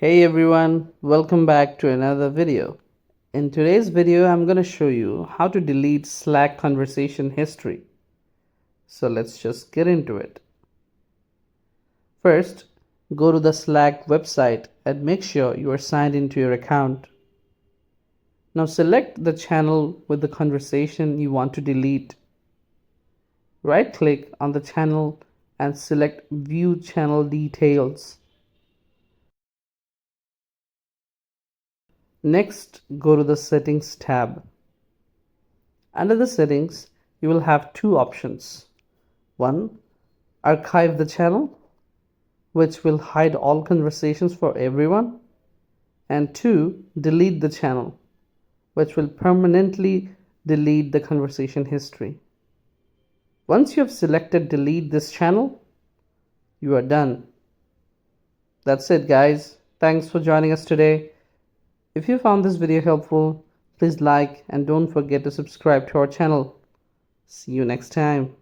Hey everyone, welcome back to another video. In today's video, I'm going to show you how to delete Slack conversation history. So let's just get into it. First, go to the Slack website and make sure you are signed into your account. Now select the channel with the conversation you want to delete. Right click on the channel and select View Channel Details. Next, go to the Settings tab. Under the settings, you will have two options. One, archive the channel, which will hide all conversations for everyone. And two, delete the channel, which will permanently delete the conversation history. Once you have selected delete this channel, you are done. That's it, guys. Thanks for joining us today. If you found this video helpful, please like and don't forget to subscribe to our channel. See you next time.